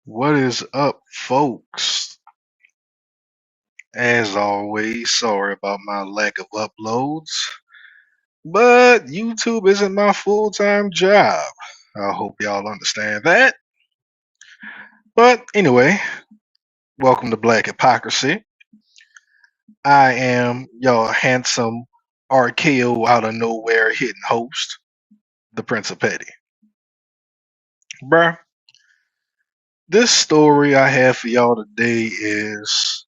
What is up, folks? As always, sorry about my lack of uploads, but YouTube isn't my full time job. I hope y'all understand that. But anyway, welcome to Black Hypocrisy. I am your handsome RKO out of nowhere hitting host, the Prince of Petty. Bruh, this story I have for y'all today is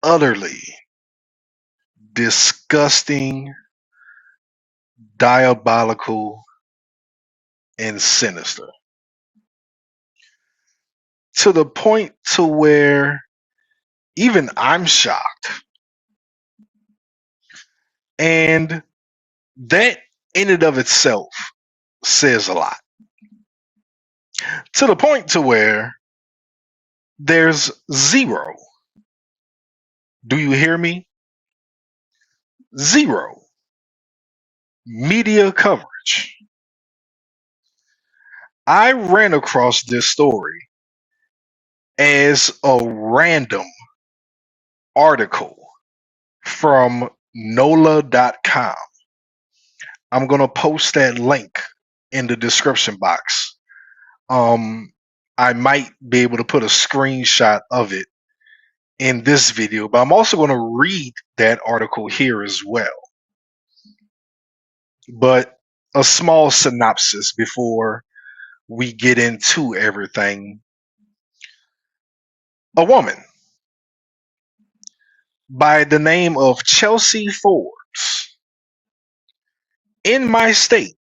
utterly disgusting, diabolical, and sinister to the point to where even I'm shocked. And that in and of itself says a lot. To the point to where there's zero. Do you hear me? Zero media coverage. I ran across this story as a random article from nola.com. I'm going to post that link in the description box. I might be able to put a screenshot of it in this video, but I'm also going to read that article here as well. But a small synopsis before we get into everything. A woman by the name of Chelsea Forbes in my state,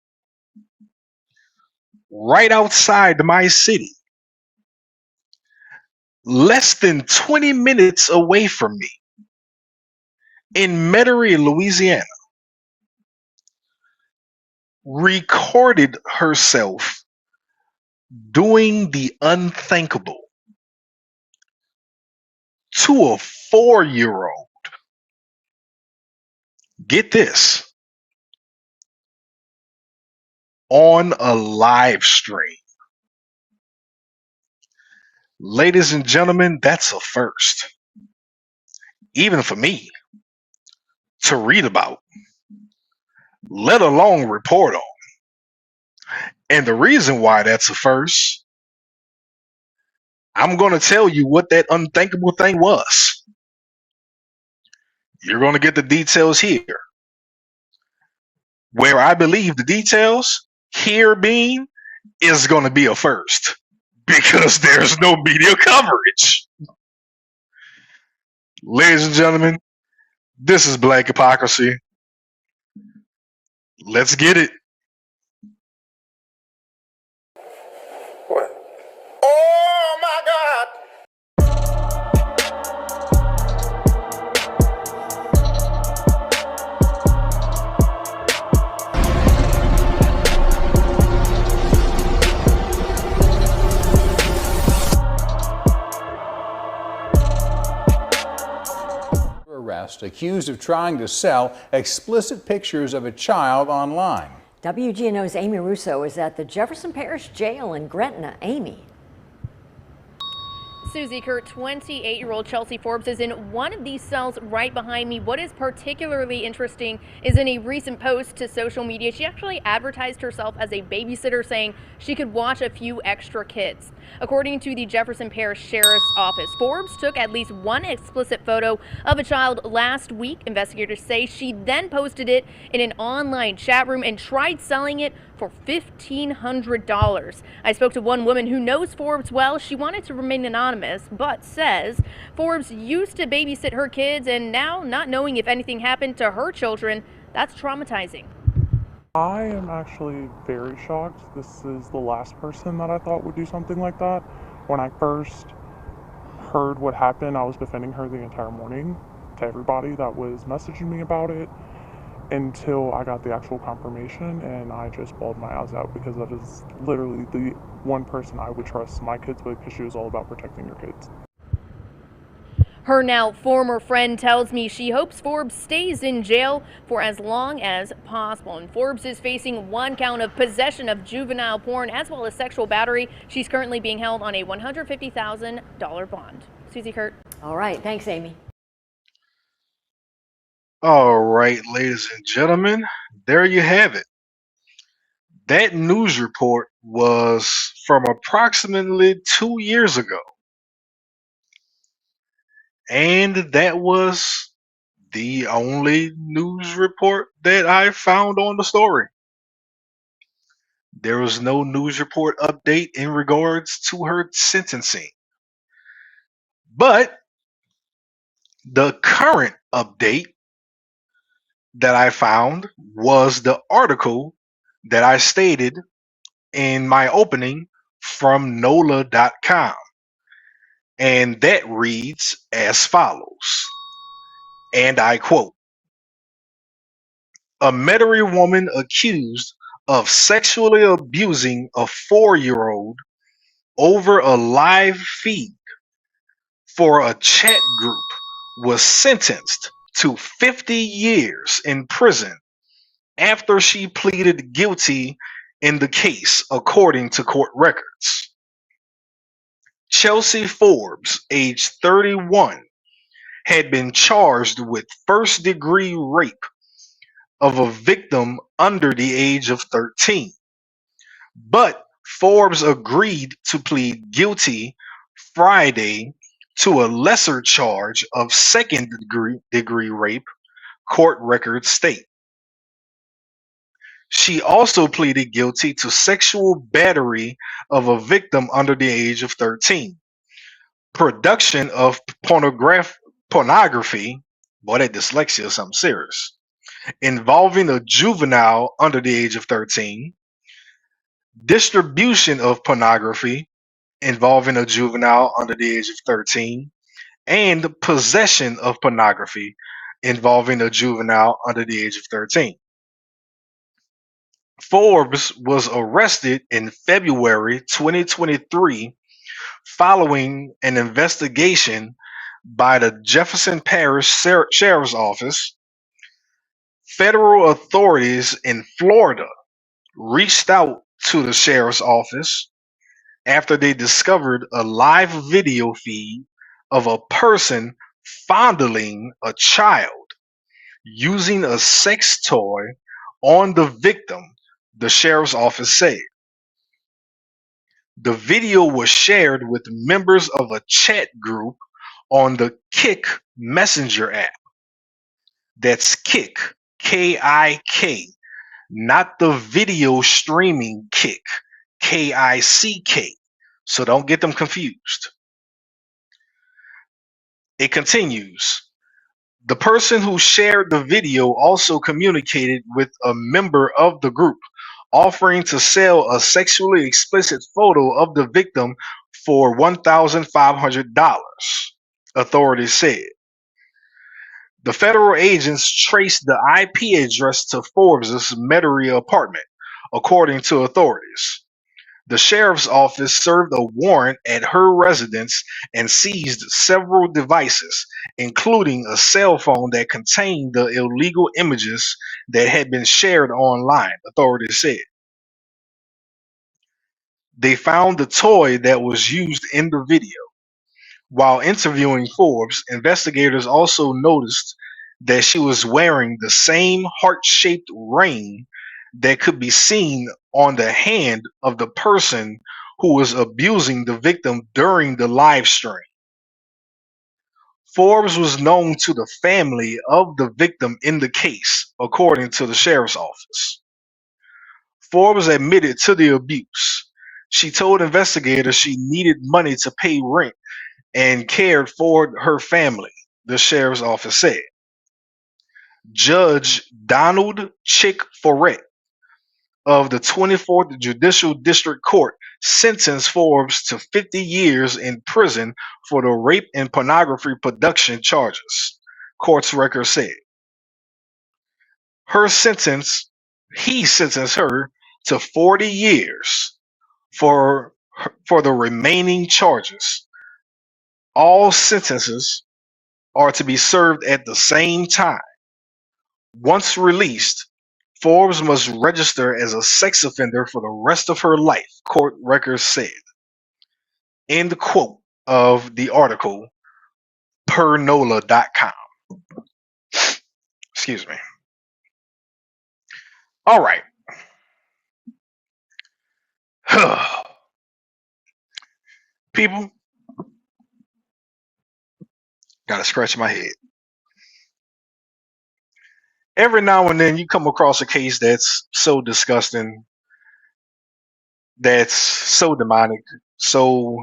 right outside my city, less than 20 minutes away from me, in Metairie, Louisiana, recorded herself doing the unthinkable to a 4-year-old. Get this, on a live stream. Ladies and gentlemen, that's a first, even for me, to read about, let alone report on. And the reason why that's a first, I'm going to tell you what that unthinkable thing was. You're going to get the details here. Where I believe the details here being is going to be a first because there's no media coverage. Ladies and gentlemen, this is Black Hypocrisy. Let's get it. What? Oh my God! Arrest accused of trying to sell explicit pictures of a child online. WGNO's Amy Russo is at the Jefferson Parish Jail in Gretna. Amy. Susie Kurt, 28-year-old Chelsea Forbes is in one of these cells right behind me. What is particularly interesting is in a recent post to social media, she actually advertised herself as a babysitter, saying she could watch a few extra kids. According to the Jefferson Parish Sheriff's Office, Forbes took at least one explicit photo of a child last week. Investigators say she then posted it in an online chat room and tried selling it for $1,500. I spoke to one woman who knows Forbes well. She wanted to remain anonymous, but says Forbes used to babysit her kids, and now, not knowing if anything happened to her children, that's traumatizing. I am actually very shocked. This is the last person that I thought would do something like that. When I first heard what happened, I was defending her the entire morning to everybody that was messaging me about it, until I got the actual confirmation, and I just bawled my eyes out because that is literally the one person I would trust my kids with, because she was all about protecting your kids. Her now former friend tells me she hopes Forbes stays in jail for as long as possible. And Forbes is facing 1 count of possession of juvenile porn as well as sexual battery. She's currently being held on a $150,000 bond. Susie Kurt. All right. Thanks, Amy. All right, ladies and gentlemen, there you have it. That news report was from approximately 2 years ago. And that was the only news report that I found on the story. There was no news report update in regards to her sentencing. But the current update that I found was the article that I stated in my opening from nola.com. And that reads as follows. And I quote, a Metairie woman accused of sexually abusing a 4-year-old over a live feed for a chat group was sentenced to 50 years in prison after she pleaded guilty in the case, according to court records. Chelsea Forbes, age 31, had been charged with first-degree rape of a victim under the age of 13. But Forbes agreed to plead guilty Friday to a lesser charge of second-degree rape, court records state. She also pleaded guilty to sexual battery of a victim under the age of 13, production of pornography, boy, that dyslexia is something serious, involving a juvenile under the age of 13, distribution of pornography involving a juvenile under the age of 13, and possession of pornography involving a juvenile under the age of 13. Forbes was arrested in February 2023 following an investigation by the Jefferson Parish Sheriff's Office. Federal authorities in Florida reached out to the sheriff's office after they discovered a live video feed of a person fondling a child using a sex toy on the victim, the sheriff's office said. The video was shared with members of a chat group on the Kik Messenger app. That's Kik, K-I-K, not the video streaming Kik, K-I-C-K. So don't get them confused. It continues. The person who shared the video also communicated with a member of the group, offering to sell a sexually explicit photo of the victim for $1,500, authorities said. The federal agents traced the IP address to Forbes' Metairie apartment, according to authorities. The sheriff's office served a warrant at her residence and seized several devices, including a cell phone that contained the illegal images that had been shared online, authorities said. They found the toy that was used in the video. While interviewing Forbes, investigators also noticed that she was wearing the same heart-shaped ring that could be seen on the hand of the person who was abusing the victim during the live stream. Forbes was known to the family of the victim in the case, according to the sheriff's office. Forbes admitted to the abuse. She told investigators she needed money to pay rent and cared for her family, the sheriff's office said. Judge Donald Chick Foret of the 24th Judicial District Court sentenced Forbes to 50 years in prison for the rape and pornography production charges, court's record said. He sentenced her to 40 years for the remaining charges. All sentences are to be served at the same time. Once released, Forbes must register as a sex offender for the rest of her life, court records said. End quote of the article per nola.com. Excuse me. All right. People, gotta scratch my head. Every now and then you come across a case that's so disgusting, that's so demonic, so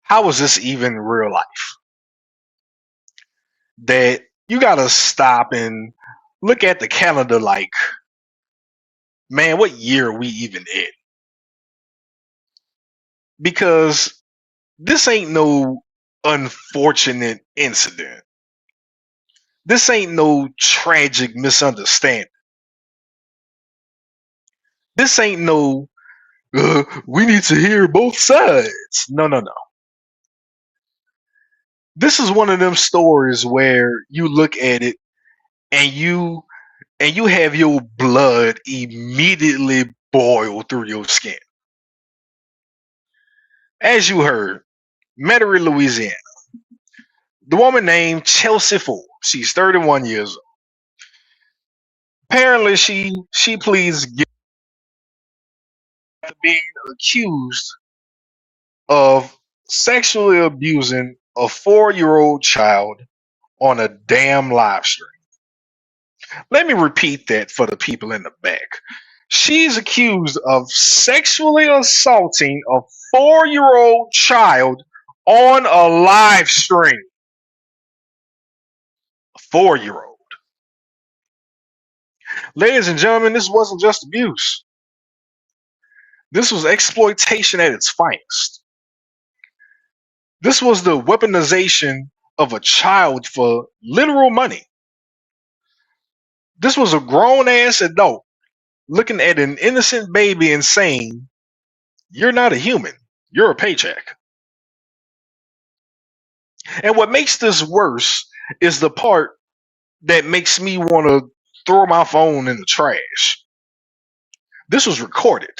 how is this even real life? That you gotta stop and look at the calendar like, man, what year are we even in? Because this ain't no unfortunate incident. This ain't no tragic misunderstanding. This ain't no, we need to hear both sides. No, no, no. This is one of them stories where you look at it and you have your blood immediately boil through your skin. As you heard, Metairie, Louisiana. The woman named Chelsea Forbes. She's 31 years old. Apparently, she pleads guilty to being accused of sexually abusing a 4-year-old child on a damn live stream. Let me repeat that for the people in the back. She's accused of sexually assaulting a 4-year-old child on a live stream. A 4-year-old. Ladies and gentlemen, this wasn't just abuse. This was exploitation at its finest. This was the weaponization of a child for literal money. This was a grown-ass adult looking at an innocent baby and saying, you're not a human, you're a paycheck. And what makes this worse is the part that makes me want to throw my phone in the trash. This was recorded.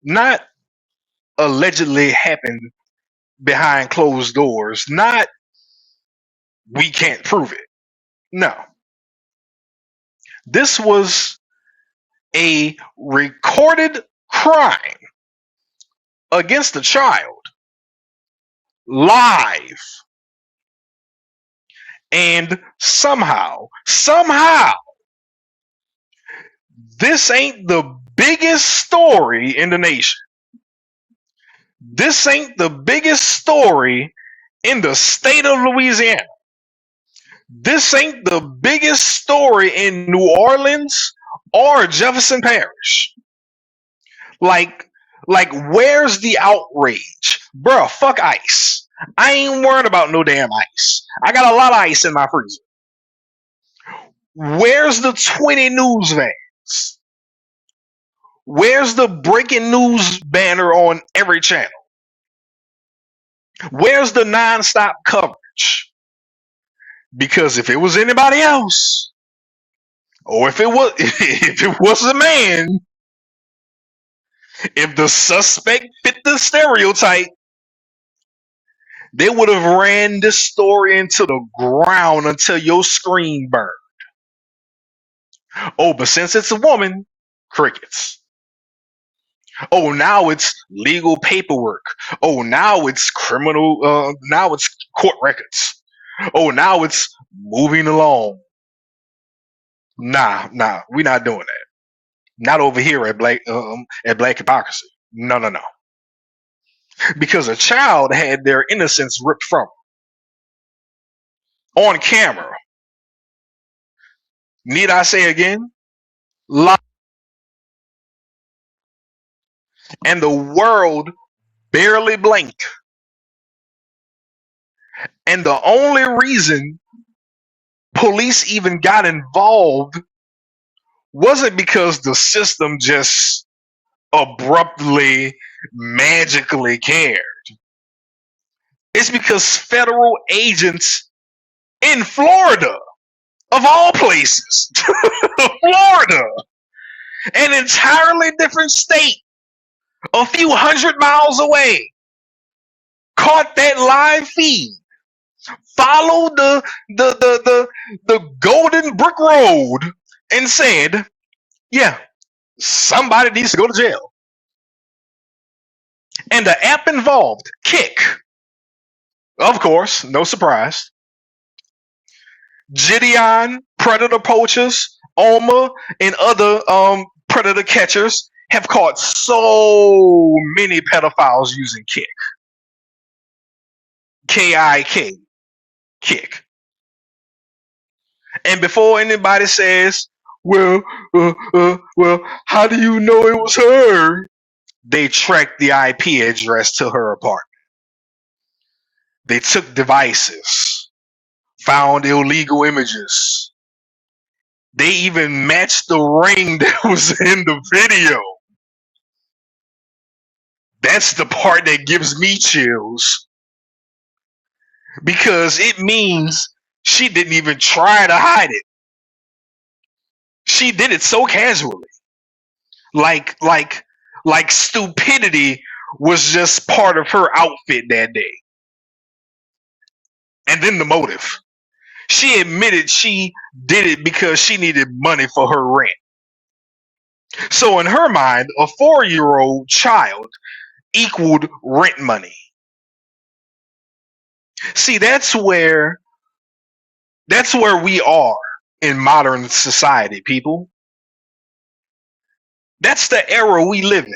Not allegedly happened behind closed doors. Not we can't prove it. No. This was a recorded crime against a child live. And somehow, this ain't the biggest story in the nation. This ain't the biggest story in the state of Louisiana. This ain't the biggest story in New Orleans or Jefferson Parish. Like, where's the outrage? Bruh, fuck ice. I ain't worried about no damn ice. I got a lot of ice in my freezer. Where's the 20 news vans? Where's the breaking news banner on every channel? Where's the nonstop coverage? Because if it was anybody else, or if it was a man, if the suspect fit the stereotype, they would have ran this story into the ground until your screen burned. Oh, but since it's a woman, crickets. Oh, now it's legal paperwork. Oh, now it's criminal. Now it's court records. Oh, now it's moving along. Nah, we're not doing that. Not over here at Black Hypocrisy. No. Because a child had their innocence ripped from them on camera. Need I say again? Live. And the world barely blinked. And the only reason police even got involved wasn't because the system just abruptly, magically cared. It's because federal agents in Florida, of all places, Florida, an entirely different state, a few hundred miles away, caught that live feed, followed the golden brick road, and said, "Yeah, somebody needs to go to jail." And the app involved, Kick, of course, no surprise. Gideon, predator poachers, Oma, and other predator catchers have caught so many pedophiles using Kick. K-I-K, Kick. And before anybody says, well, how do you know it was her? They tracked the IP address to her apartment. They took devices, found illegal images. They even matched the ring that was in the video. That's the part that gives me chills, because it means she didn't even try to hide it. She did it so casually. Like stupidity was just part of her outfit that day. And then the motive. She admitted she did it because she needed money for her rent. So in her mind, a 4-year-old child equaled rent money. See, that's where we are in modern society, people. That's the era we live in.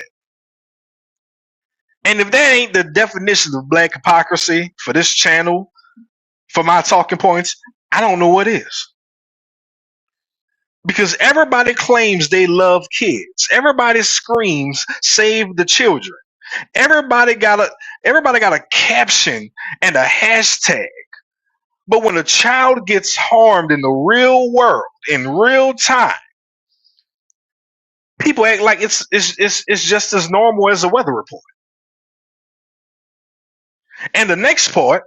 And if that ain't the definition of black hypocrisy for this channel, for my talking points, I don't know what is. Because everybody claims they love kids. Everybody screams, "Save the children." Everybody got a caption and a hashtag. But when a child gets harmed in the real world, in real time, people act like it's just as normal as a weather report. And the next part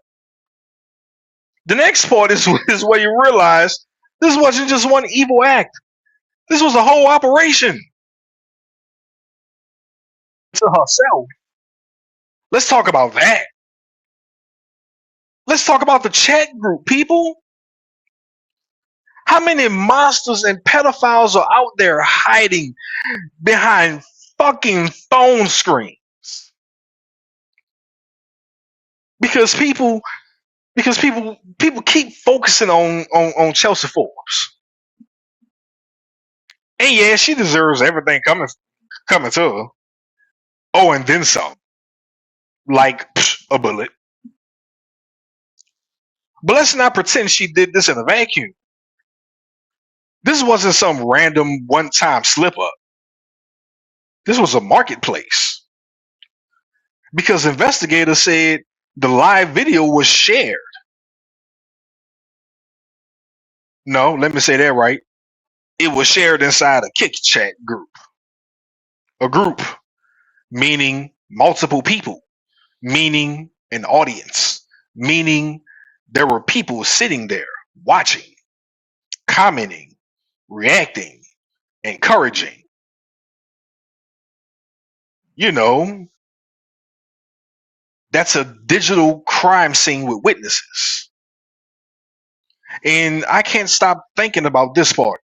is where you realize this wasn't just one evil act. This was a whole operation. To herself. Let's talk about that. Let's talk about the chat group, people. How many monsters and pedophiles are out there hiding behind fucking phone screens? Because people keep focusing on Chelsea Forbes. And yeah, she deserves everything coming to her. Oh, and then some. Like a bullet. But let's not pretend she did this in a vacuum. This wasn't some random one-time slip-up. This was a marketplace. Because investigators said the live video was shared. No, let me say that right. It was shared inside a Kick chat group. A group, meaning multiple people, meaning an audience, meaning there were people sitting there watching, commenting, reacting, encouraging. You know, that's a digital crime scene with witnesses. And I can't stop thinking about this part.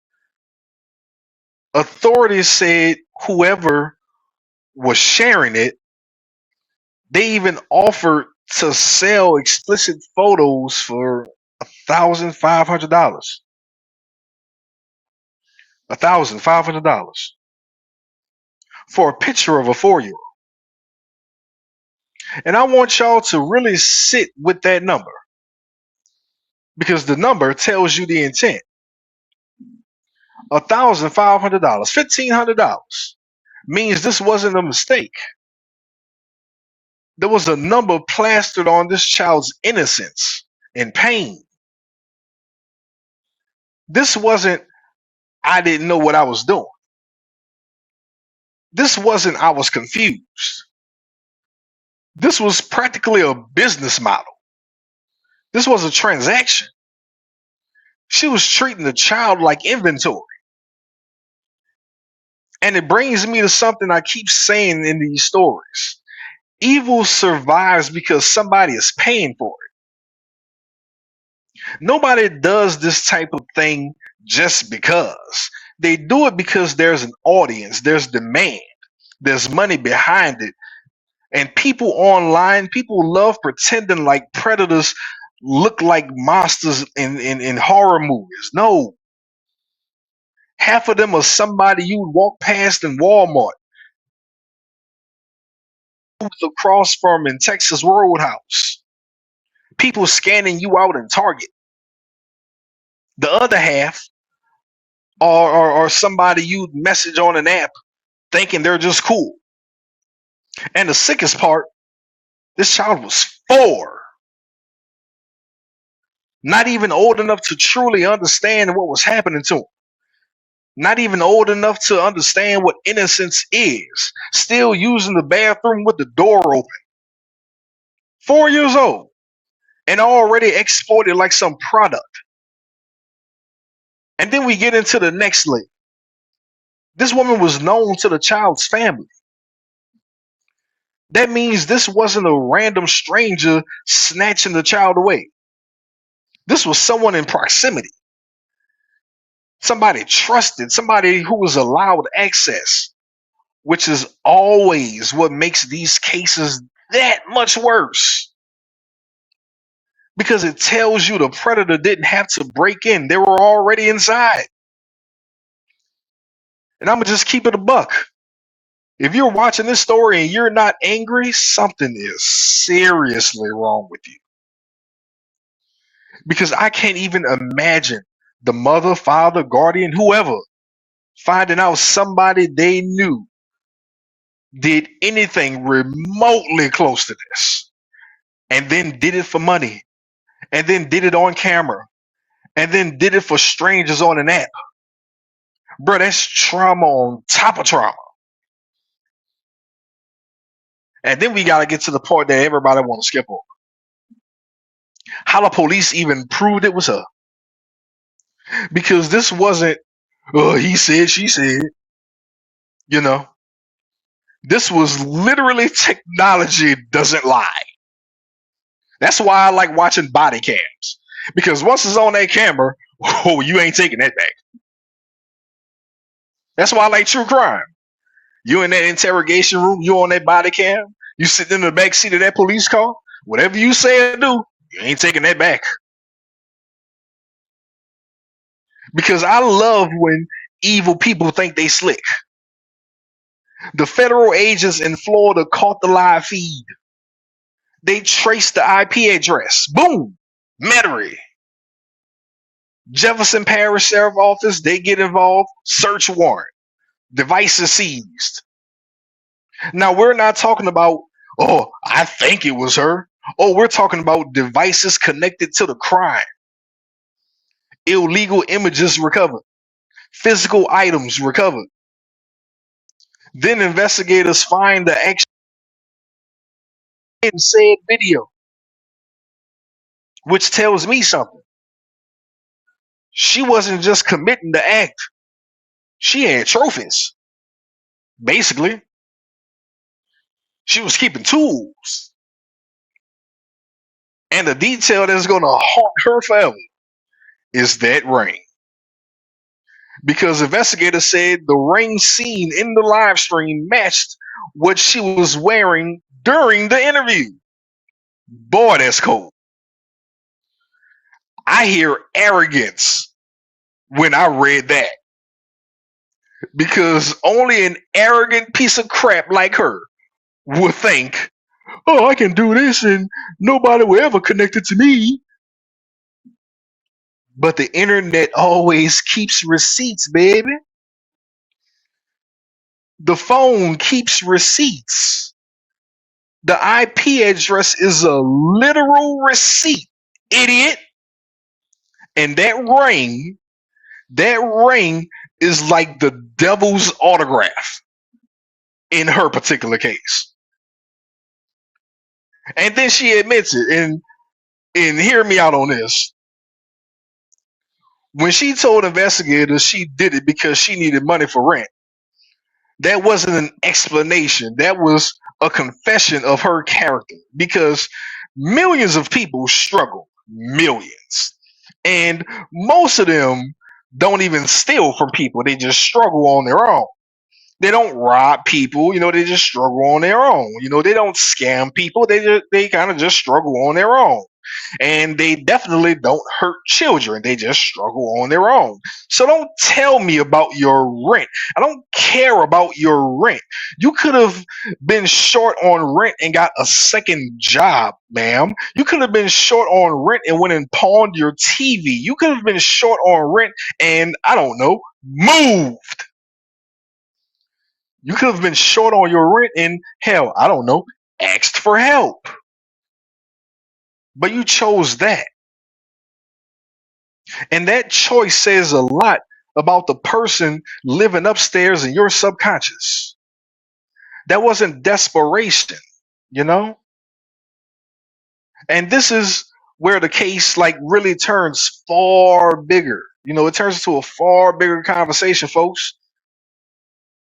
Authorities said whoever was sharing it, they even offered to sell explicit photos for $1,500. $1,500 for a picture of a 4-year-old. And I want y'all to really sit with that number, because the number tells you the intent. $1,500, $1,500 means this wasn't a mistake. There was a number plastered on this child's innocence and pain. This wasn't, "I didn't know what I was doing." This wasn't, "I was confused." This was practically a business model. This was a transaction. She was treating the child like inventory. And it brings me to something I keep saying in these stories. Evil survives because somebody is paying for it. Nobody does this type of thing just because. They do it because there's an audience, there's demand, there's money behind it. And people online, people love pretending like predators look like monsters in horror movies. No. Half of them are somebody you would walk past in Walmart, across from in Texas Roadhouse. People scanning you out in Target. The other half are somebody you'd message on an app thinking they're just cool. And the sickest part, this child was 4. Not even old enough to truly understand what was happening to him. Not even old enough to understand what innocence is. Still using the bathroom with the door open. 4 years old. And already exploited like some product. And then we get into the next link. This woman was known to the child's family. That means this wasn't a random stranger snatching the child away. This was someone in proximity. Somebody trusted, somebody who was allowed access, which is always what makes these cases that much worse. Because it tells you the predator didn't have to break in. They were already inside. And I'm going to just keep it a buck. If you're watching this story and you're not angry, something is seriously wrong with you. Because I can't even imagine the mother, father, guardian, whoever, finding out somebody they knew did anything remotely close to this, and then did it for money, and then did it on camera, and then did it for strangers on an app. Bro, that's trauma on top of trauma. And then we got to get to the part that everybody want to skip over. How the police even proved it was her. Because this wasn't, oh, he said, she said, you know. This was literally technology doesn't lie. That's why I like watching body cams. Because once it's on that camera, oh, you ain't taking that back. That's why I like true crime. You in that interrogation room, you on that body cam, you sitting in the back seat of that police car, whatever you say or do, you ain't taking that back. Because I love when evil people think they slick. The federal agents in Florida caught the live feed. They traced the IP address. Boom! Metairie. Jefferson Parish Sheriff Office, they get involved. Search warrant. Devices seized. Now, we're not talking about, oh, I think it was her. Oh, we're talking about devices connected to the crime. Illegal images recovered. Physical items recovered. Then investigators find the action in said video, which tells me something. She wasn't just committing the act. She had trophies. Basically, she was keeping tools. And the detail that's going to haunt her forever is that ring. Because investigators said the ring seen in the live stream matched what she was wearing during the interview. Boy, that's cold. I hear arrogance when I read that. Because only an arrogant piece of crap like her would think, oh, I can do this and nobody will ever connect it to me. But the internet always keeps receipts, baby. The phone keeps receipts. The IP address is a literal receipt, idiot. And that ring is like the devil's autograph in her particular case. And then she admits it. And hear me out on this. When she told investigators she did it because she needed money for rent, that wasn't an explanation. That was a confession of her character because millions of people struggle. Millions. And most of them don't even steal from people. They just struggle on their own. They don't rob people, they just struggle on their own. They don't scam people. They kind of just struggle on their own. And they definitely don't hurt children. They just struggle on their own. So don't tell me about your rent. I don't care about your rent. You could have been short on rent and got a second job, ma'am. You could have been short on rent and went and pawned your TV. You could have been short on rent and, I don't know, moved. You could have been short on your rent and, hell, I don't know, asked for help. But you chose that. And that choice says a lot about the person living upstairs in your subconscious. That wasn't desperation, you know? And this is where the case really turns far bigger. It turns into a far bigger conversation, folks.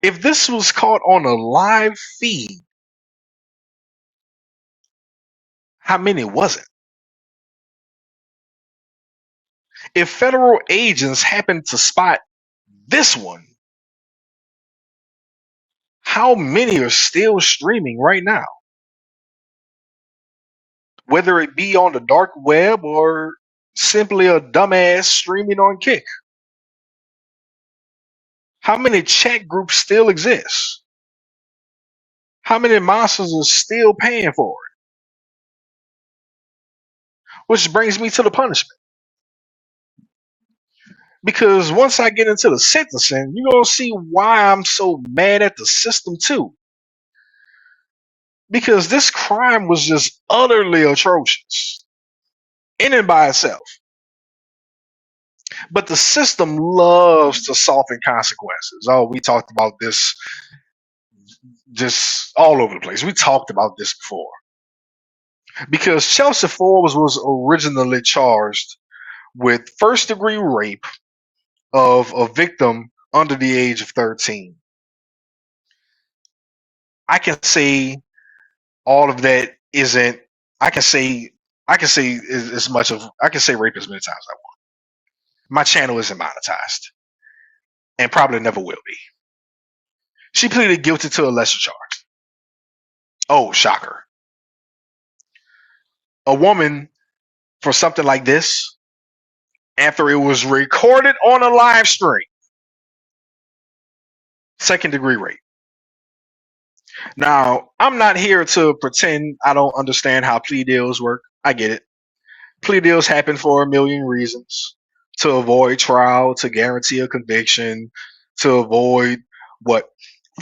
If this was caught on a live feed, how many was it? If federal agents happened to spot this one, how many are still streaming right now? Whether it be on the dark web or simply a dumbass streaming on Kick. How many chat groups still exist? How many monsters are still paying for it? Which brings me to the punishment. Because once I get into the sentencing, you're going to see why I'm so mad at the system too. Because this crime was just utterly atrocious in and by itself. But the system loves to soften consequences. Oh, we talked about this just all over the place. We talked about this before. Because Chelsea Forbes was originally charged with first-degree rape of a victim under the age of 13. I can say all of that isn't. I can say as much of. I can say rape as many times as I want. My channel isn't monetized, and probably never will be. She pleaded guilty to a lesser charge. Oh, shocker! A woman for something like this, after it was recorded on a live stream, second-degree rape. Now, I'm not here to pretend I don't understand how plea deals work. I get it. Plea deals happen for a million reasons. To avoid trial, to guarantee a conviction, to avoid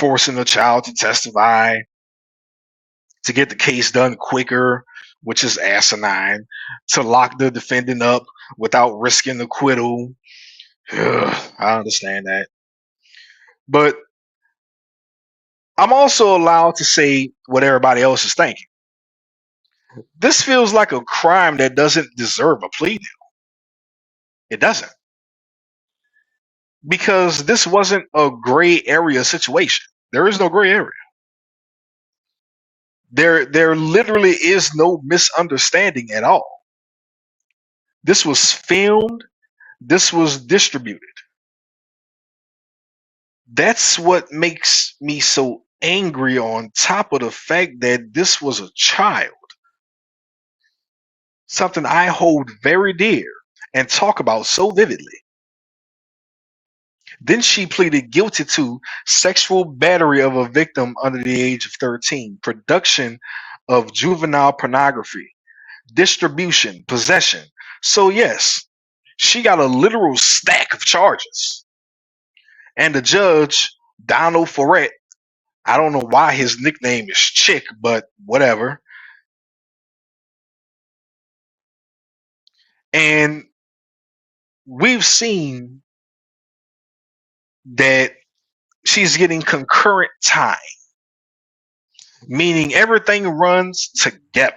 forcing a child to testify, to get the case done quicker, which is asinine, to lock the defendant up without risking acquittal. Ugh, I understand that. But I'm also allowed to say what everybody else is thinking. This feels like a crime that doesn't deserve a plea deal. It doesn't. Because this wasn't a gray area situation. There is no gray area. There literally is no misunderstanding at all. This was filmed. This was distributed. That's what makes me so angry, on top of the fact that this was a child. Something I hold very dear and talk about so vividly. Then she pleaded guilty to sexual battery of a victim under the age of 13, production of juvenile pornography, distribution, possession. So yes, she got a literal stack of charges. And the judge, Donald Foret, I don't know why his nickname is Chick, but whatever. And we've seen that she's getting concurrent time. meaning everything runs together.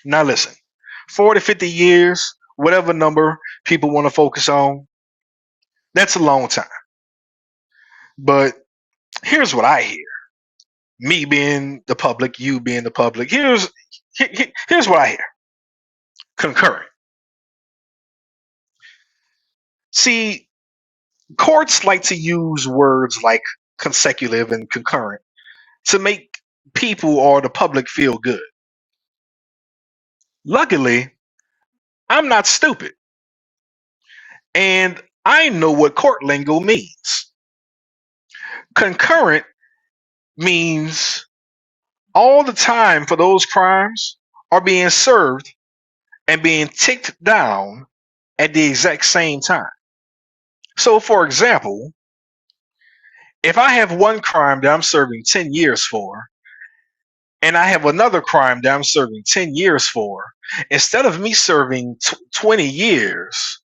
Now listen, 40, 50 years, whatever number people want to focus on, that's a long time. But here's what I hear. Me being the public, you being the public. Here's what I hear. Concurrent. See, courts like to use words like consecutive and concurrent to make people or the public feel good. Luckily, I'm not stupid. And I know what court lingo means. Concurrent means all the time for those crimes are being served and being ticked down at the exact same time. So, for example, if I have one crime that I'm serving 10 years for, and I have another crime that I'm serving 10 years for, instead of me serving 20 years,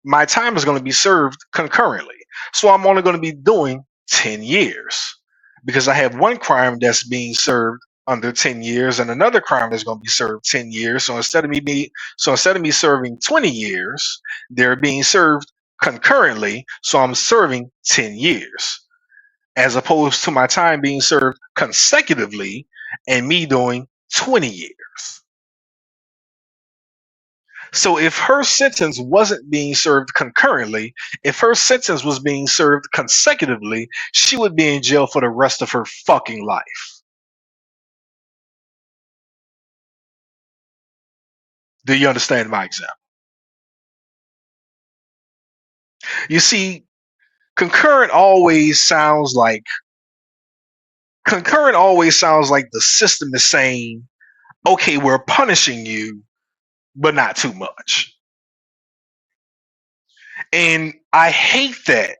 my time is going to be served concurrently. So I'm only going to be doing 10 years because I have one crime that's being served under 10 years and another crime that's going to be served 10 years. So instead of me serving 20 years, they're being served concurrently. So I'm serving 10 years as opposed to my time being served consecutively and me doing 20 years. So if her sentence wasn't being served concurrently, if her sentence was being served consecutively, she would be in jail for the rest of her fucking life. Do you understand my example? You see, concurrent always sounds like the system is saying, okay, we're punishing you, but not too much. And I hate that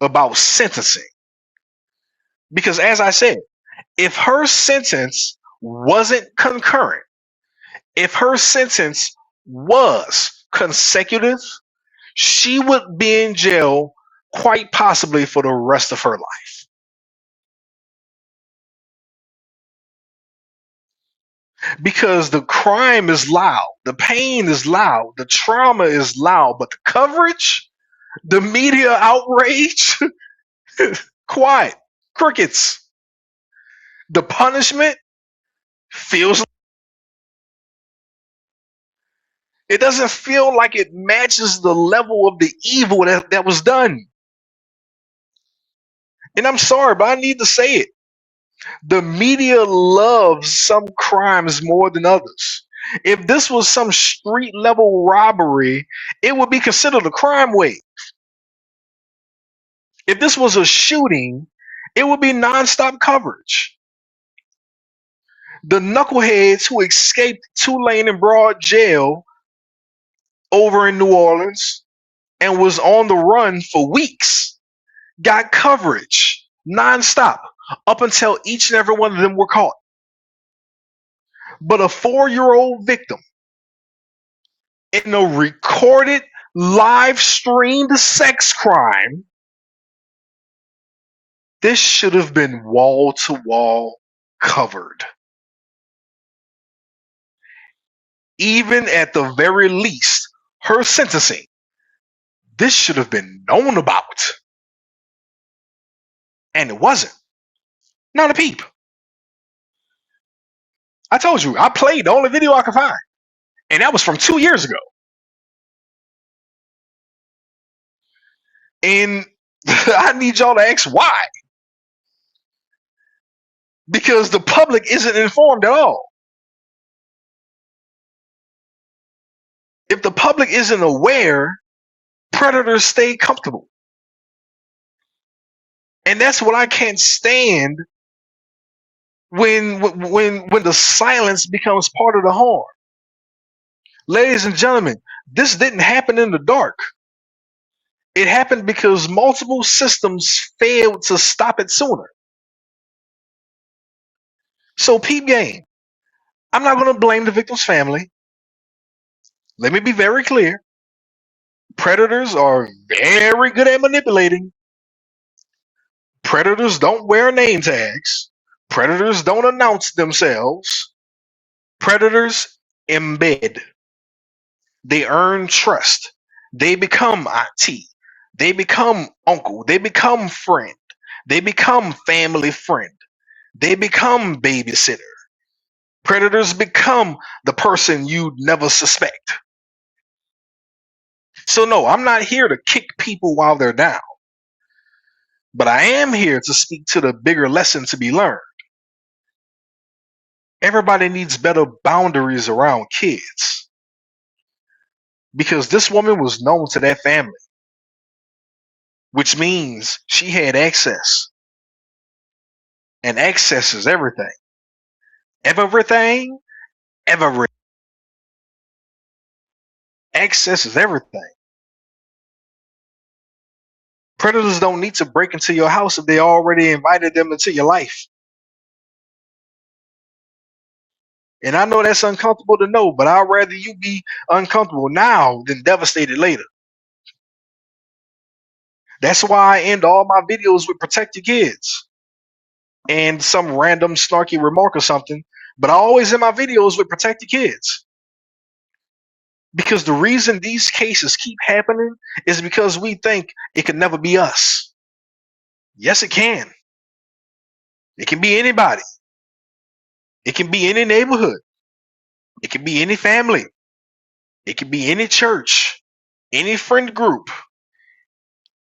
about sentencing. Because as I said, if her sentence wasn't concurrent, if her sentence was consecutive, she would be in jail quite possibly for the rest of her life. Because the crime is loud, the pain is loud, the trauma is loud, but the coverage, the media outrage, quiet, crickets. The punishment feels, it doesn't feel like it matches the level of the evil that was done. And I'm sorry, but I need to say it. The media loves some crimes more than others. If this was some street level robbery, it would be considered a crime wave. If this was a shooting, it would be nonstop coverage. The knuckleheads who escaped Tulane and Broad jail over in New Orleans and was on the run for weeks got coverage nonstop up until each and every one of them were caught. But a 4-year-old victim in a recorded, live streamed sex crime, this should have been wall to wall covered. Even at the very least, her sentencing, this should have been known about. And it wasn't. Not a peep. I told you, I played the only video I could find. And that was from 2 years ago. And I need y'all to ask why. Because the public isn't informed at all. If the public isn't aware, predators stay comfortable. And that's what I can't stand when the silence becomes part of the harm. Ladies and gentlemen, this didn't happen in the dark. It happened because multiple systems failed to stop it sooner. So peep game. I'm not going to blame the victim's family. Let me be very clear. Predators are very good at manipulating. Predators don't wear name tags. Predators don't announce themselves. Predators embed. They earn trust. They become auntie. They become uncle. They become friend. They become family friend. They become babysitter. Predators become the person you'd never suspect. So, no, I'm not here to kick people while they're down, but I am here to speak to the bigger lesson to be learned. Everybody needs better boundaries around kids because this woman was known to that family, which means she had access, and access is everything. Everything, everything. Access is everything. Predators don't need to break into your house if they already invited them into your life. And I know that's uncomfortable to know, but I'd rather you be uncomfortable now than devastated later. That's why I end all my videos with protect your kids and some random snarky remark or something. But I always end my videos with protect your kids. Because the reason these cases keep happening is because we think it can never be us. Yes, it can. It can be anybody. It can be any neighborhood. It can be any family. It can be any church, any friend group,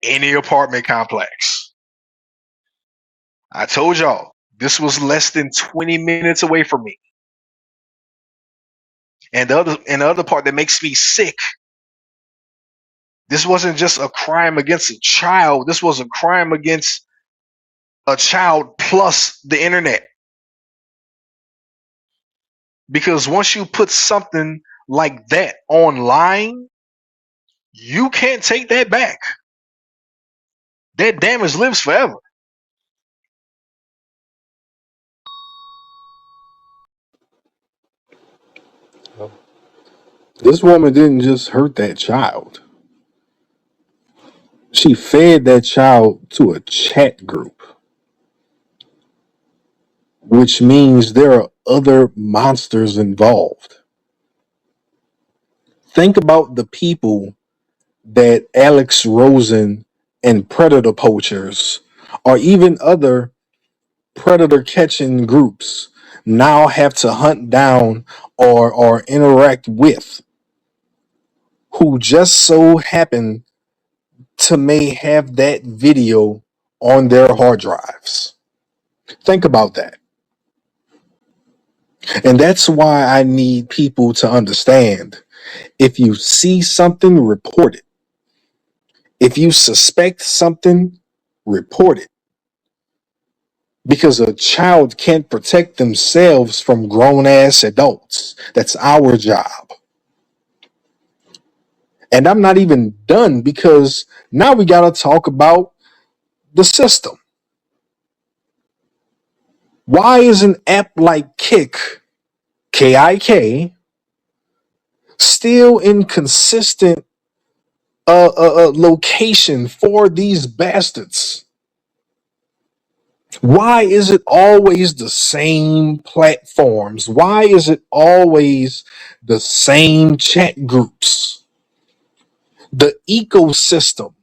any apartment complex. I told y'all, this was less than 20 minutes away from me. And the other part that makes me sick, this wasn't just a crime against a child. This was a crime against a child plus the internet. Because once you put something like that online, you can't take that back. That damage lives forever. This woman didn't just hurt that child. She fed that child to a chat group, which means there are other monsters involved. Think about the people that Alex Rosen and predator poachers, or even other predator catching groups, now have to hunt down or interact with, who just so happen to may have that video on their hard drives. Think about that. And that's why I need people to understand, if you see something, report it. If you suspect something, report it. Because a child can't protect themselves from grown ass adults. That's our job. And I'm not even done, because now we got to talk about the system. Why is an app like KIK, still in consistent location for these bastards? Why is it always the same platforms? Why is it always the same chat groups? The ecosystem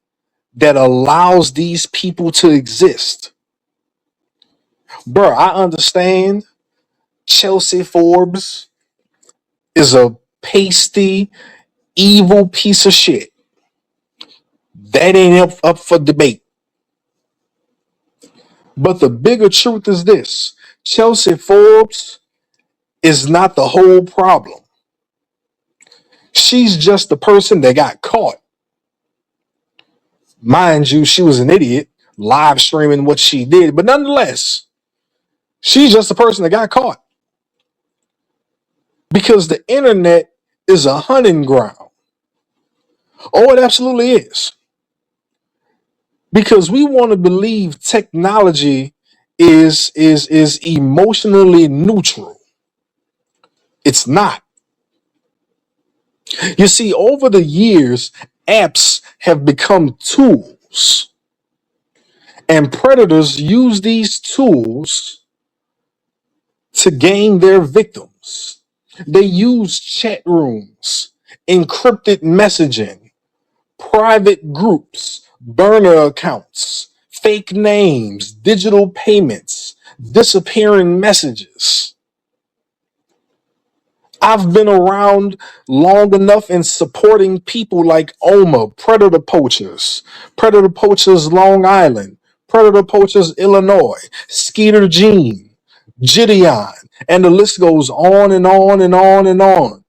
that allows these people to exist. Bruh, I understand Chelsea Forbes is a pasty, evil piece of shit. That ain't up for debate. But the bigger truth is this: Chelsea Forbes is not the whole problem. She's just the person that got caught. Mind you, she was an idiot live streaming what she did, but nonetheless, she's just the person that got caught. Because the internet is a hunting ground. Oh, it absolutely is. Because we want to believe technology is emotionally neutral. It's not. You see, over the years, apps have become tools. And predators use these tools to gain their victims. They use chat rooms, encrypted messaging, private groups, burner accounts, fake names, digital payments, disappearing messages. I've been around long enough in supporting people like Oma, Predator Poachers Long Island, Predator Poachers Illinois, Skeeter Jean, Gideon, and the list goes on and on and on and on.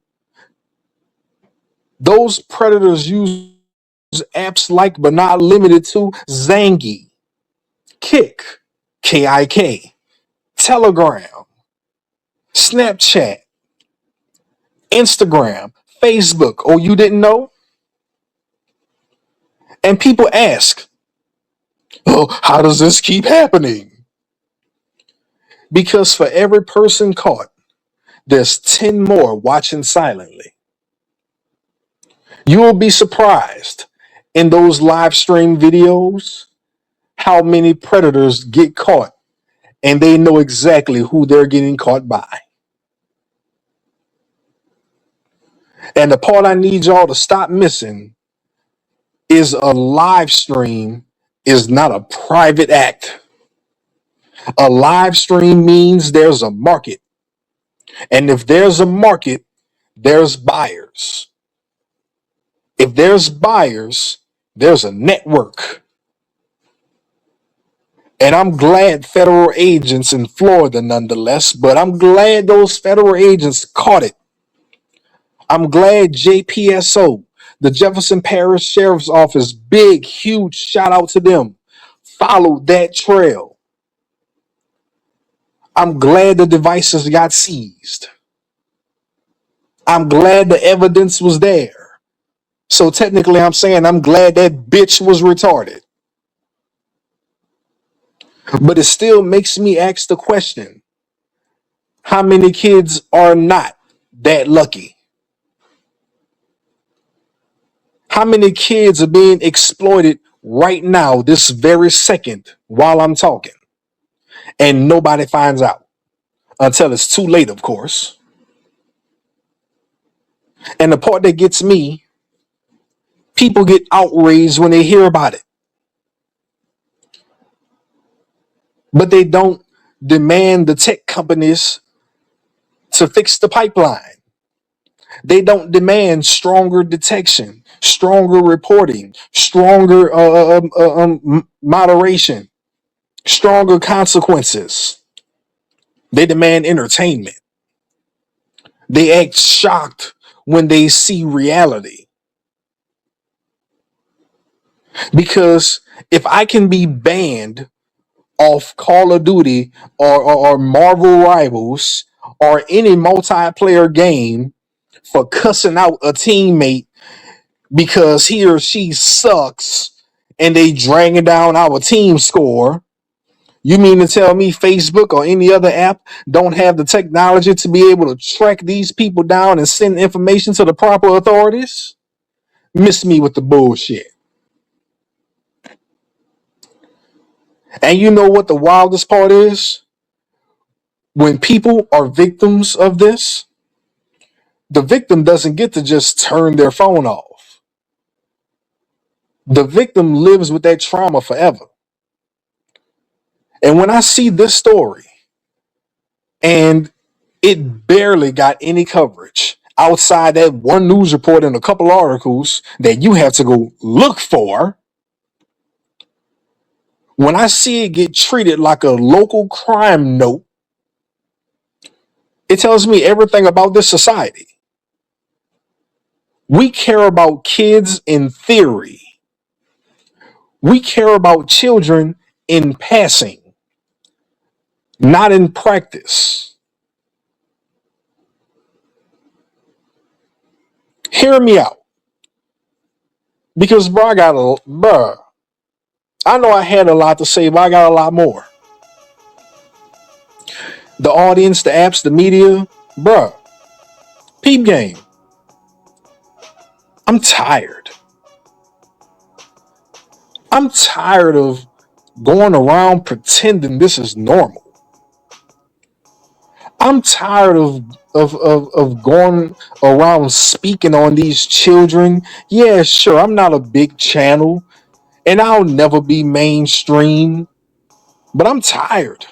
Those predators use apps like but not limited to Zangy, Kick, KIK, Telegram, Snapchat, Instagram, Facebook. Oh, you didn't know? And people ask, oh, how does this keep happening? Because for every person caught, there's 10 more watching silently. You will be surprised in those live stream videos how many predators get caught and they know exactly who they're getting caught by. And the part I need y'all to stop missing is a live stream is not a private act. A live stream means there's a market. And if there's a market, there's buyers. If there's buyers, there's a network. And I'm glad federal agents in Florida, nonetheless, but I'm glad those federal agents caught it. I'm glad JPSO, the Jefferson Parish Sheriff's Office, big, huge shout out to them, followed that trail. I'm glad the devices got seized. I'm glad the evidence was there. So technically, I'm saying I'm glad that bitch was retarded. But it still makes me ask the question, how many kids are not that lucky? How many kids are being exploited right now, this very second, while I'm talking, and nobody finds out until it's too late, of course? And the part that gets me, people get outraged when they hear about it, but they don't demand the tech companies to fix the pipeline. They don't demand stronger detection, stronger reporting, stronger moderation, stronger consequences. They demand entertainment. They act shocked when they see reality. Because if I can be banned off Call of Duty or Marvel Rivals or any multiplayer game for cussing out a teammate because he or she sucks and they dragging down our team score, you mean to tell me Facebook or any other app don't have the technology to be able to track these people down and send information to the proper authorities? Miss me with the bullshit. And you know what the wildest part is? When people are victims of this, the victim doesn't get to just turn their phone off. The victim lives with that trauma forever. And when I see this story, and it barely got any coverage outside that one news report and a couple articles that you have to go look for, when I see it get treated like a local crime note, it tells me everything about this society. We care about kids in theory. We care about children in passing, not in practice. Hear me out. Because, I know I had a lot to say, but I got a lot more. The audience, the apps, the media, peep game. I'm tired. I'm tired of going around pretending this is normal. I'm tired of going around speaking on these children. Yeah, sure, I'm not a big channel and I'll never be mainstream, but I'm tired.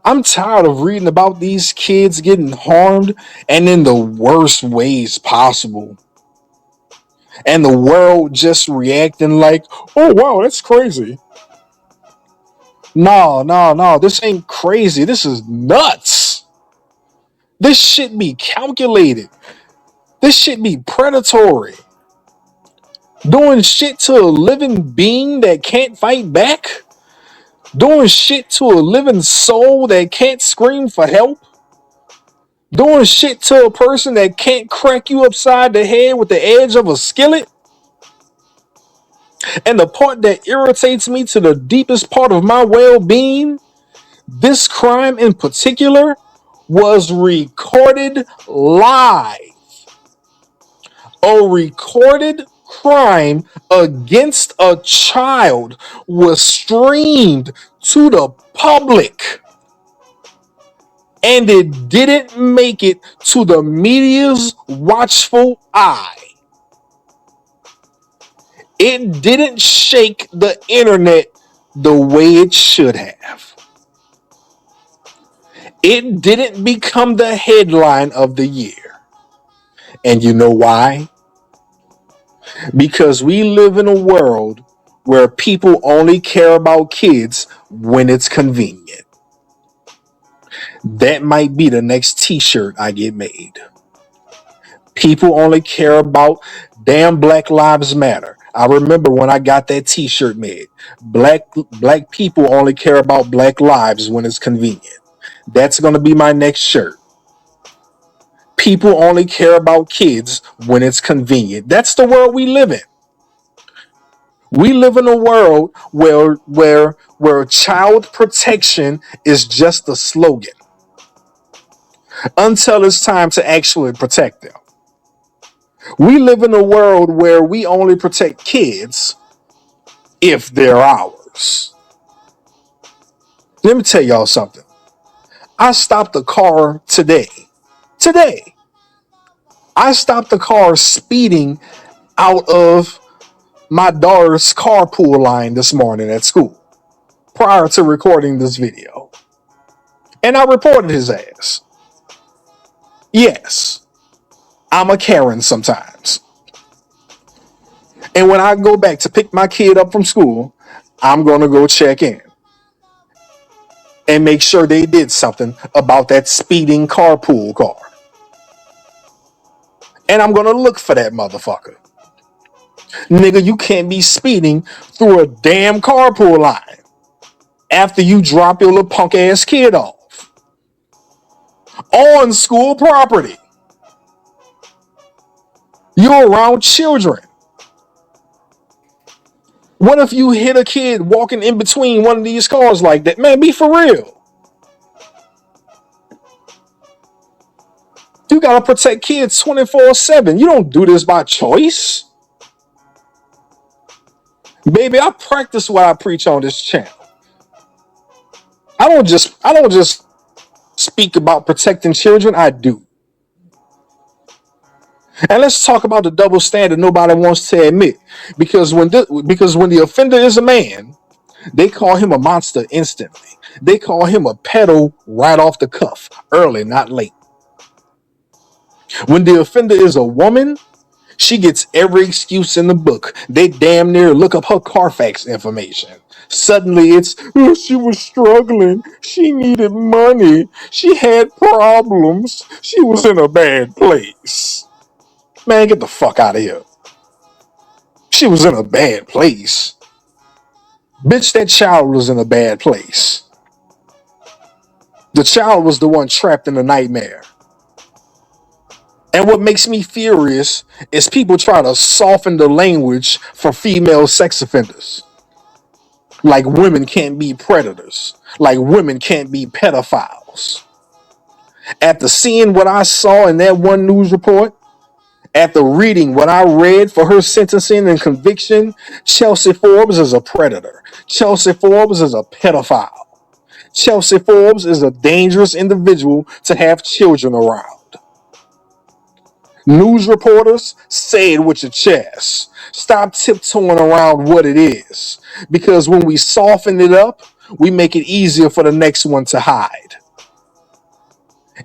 I'm tired of reading about these kids getting harmed and in the worst ways possible. And the world just reacting like, oh, wow, that's crazy. No, no, no, this ain't crazy. This is nuts. This shit be calculated. This shit be predatory. Doing shit to a living being that can't fight back. Doing shit to a living soul that can't scream for help. Doing shit to a person that can't crack you upside the head with the edge of a skillet. And the part that irritates me to the deepest part of my well-being, this crime in particular was recorded live. A recorded crime against a child was streamed to the public, and it didn't make it to the media's watchful eye. It didn't shake the internet the way it should have. It didn't become the headline of the year. And you know why? Because we live in a world where people only care about kids when it's convenient. That might be the next t-shirt I get made. People only care about damn Black Lives Matter. I remember when I got that t-shirt made. Black people only care about black lives when it's convenient. That's going to be my next shirt. People only care about kids when it's convenient. That's the world we live in. We live in a world where child protection is just a slogan until it's time to actually protect them. We live in a world where we only protect kids if they're ours. Let me tell y'all something. I stopped a car today. Today. I stopped the car speeding out of my daughter's carpool line this morning at school prior to recording this video. And I reported his ass. Yes, I'm a Karen sometimes. And when I go back to pick my kid up from school, I'm going to go check in and make sure they did something about that speeding carpool car. And I'm going to look for that motherfucker. Nigga, you can't be speeding through a damn carpool line after you drop your little punk ass kid off on school property. You're around children. What if you hit a kid walking in between one of these cars like that? Man, be for real. You gotta protect kids 24/7. You don't do this by choice. Baby, I practice what I preach on this channel. I don't just speak about protecting children, I do. And let's talk about the double standard nobody wants to admit. Because when the offender is a man, they call him a monster instantly. They call him a pedo right off the cuff, early, not late. When the offender is a woman, she gets every excuse in the book. They damn near look up her Carfax information. Suddenly it's, oh, she was struggling. She needed money. She had problems. She was in a bad place. Man, get the fuck out of here. She was in a bad place. Bitch, that child was in a bad place. The child was the one trapped in a nightmare. And what makes me furious is people try to soften the language for female sex offenders. Like women can't be predators. Like women can't be pedophiles. After seeing what I saw in that one news report, after reading what I read for her sentencing and conviction, Chelsea Forbes is a predator. Chelsea Forbes is a pedophile. Chelsea Forbes is a dangerous individual to have children around. News reporters, say it with your chest. Stop tiptoeing around what it is. Because when we soften it up, we make it easier for the next one to hide.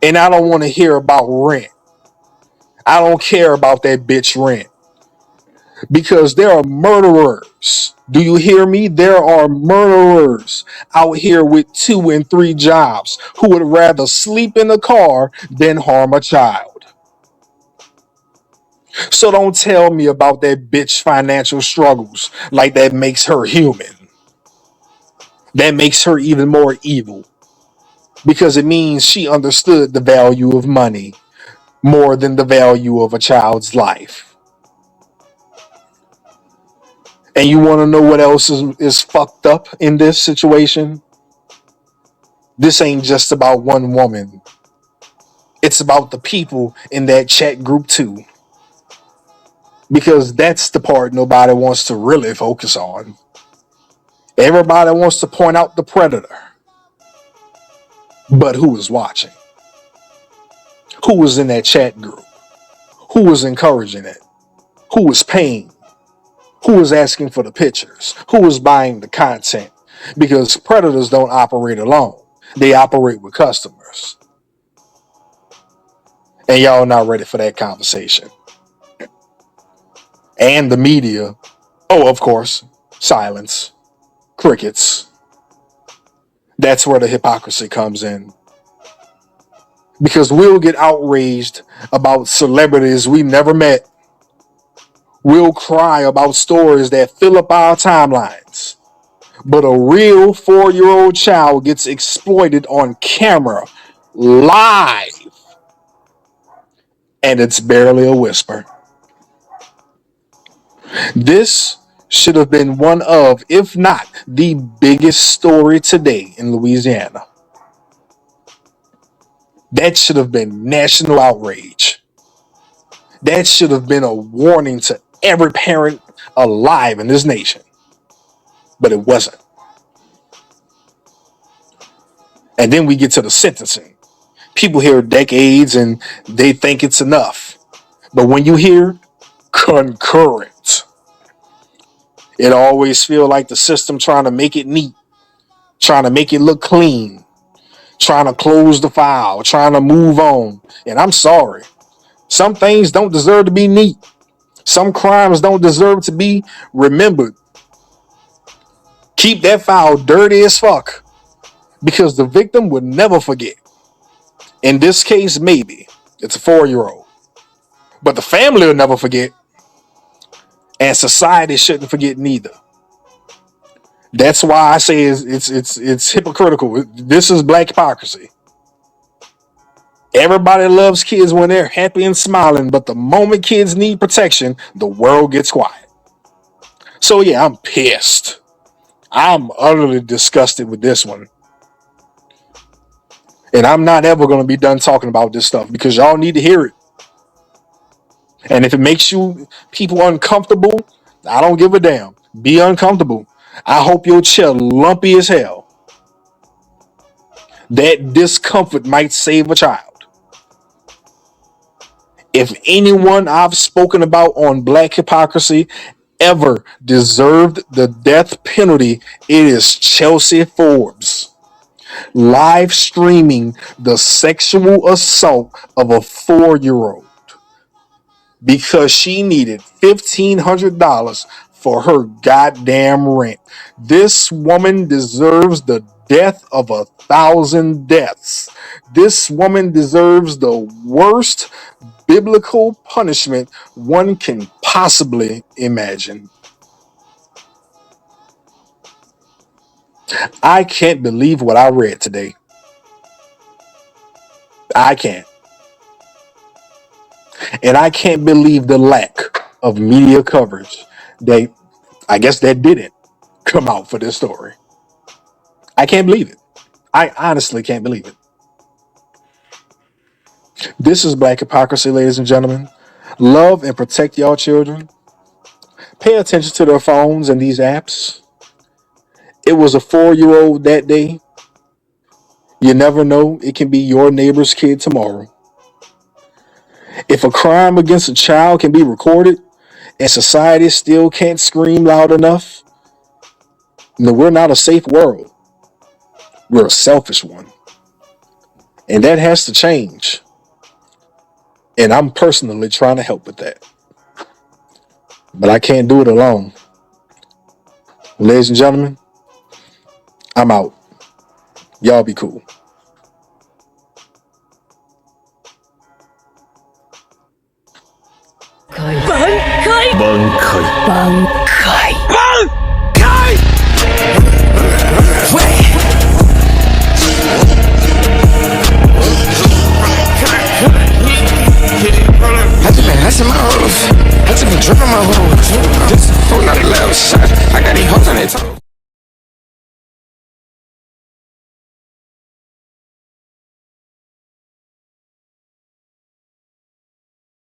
And I don't want to hear about rent. I don't care about that bitch rent. Because there are murderers. Do you hear me? There are murderers out here with 2 and 3 jobs who would rather sleep in a car than harm a child. So don't tell me about that bitch financial struggles like that makes her human. That makes her even more evil. Because it means she understood the value of money more than the value of a child's life. And you want to know what else is fucked up in this situation? This ain't just about one woman. It's about the people in that chat group too. Because that's the part nobody wants to really focus on. Everybody wants to point out the predator. But who is watching? Who was in that chat group? Who was encouraging it? Who was paying? Who was asking for the pictures? Who was buying the content? Because predators don't operate alone. They operate with customers. And y'all not ready for that conversation. And the media, oh, of course, silence, crickets. That's where the hypocrisy comes in. Because we'll get outraged about celebrities we never met. We'll cry about stories that fill up our timelines. But a real 4-year-old child gets exploited on camera, live, and it's barely a whisper. This should have been one of, if not the biggest story today in Louisiana. That should have been national outrage. That should have been a warning to every parent alive in this nation. But it wasn't. And then we get to the sentencing. People hear decades and they think it's enough. But when you hear concurrent, it always feels like the system trying to make it neat, trying to make it look clean, trying to close the file, trying to move on. And I'm sorry. Some things don't deserve to be neat. Some crimes don't deserve to be remembered. Keep that file dirty as fuck because the victim would never forget. In this case, maybe it's a 4-year-old, but the family will never forget, and society shouldn't forget neither. That's why I say it's hypocritical. This is black hypocrisy. Everybody loves kids when they're happy and smiling, but the moment kids need protection, the world gets quiet. So yeah, I'm pissed. I'm utterly disgusted with this one. And I'm not ever going to be done talking about this stuff because y'all need to hear it. And if it makes you people uncomfortable, I don't give a damn. Be uncomfortable. I hope your chair lumpy as hell. That discomfort might save a child. If anyone I've spoken about on black hypocrisy ever deserved the death penalty, it is Chelsea Forbes. Live streaming the sexual assault of a 4-year-old because she needed $1,500 for her goddamn rent. This woman deserves the death of 1,000 deaths. This woman deserves the worst biblical punishment one can possibly imagine. I can't believe what I read today. I can't. And I can't believe the lack of media coverage that didn't come out for this story. I can't believe it. I honestly can't believe it. This is black hypocrisy, ladies and gentlemen. Love and protect y'all children. Pay attention to their phones and these apps. it was a 4-year-old that day, you never know. It can be your neighbor's kid tomorrow. If a crime against a child can be recorded and society still can't scream loud enough, then we're not a safe world. We're a selfish one. And that has to change. And I'm personally trying to help with that. But I can't do it alone. Ladies and gentlemen, I'm out. Y'all be cool. Bankai.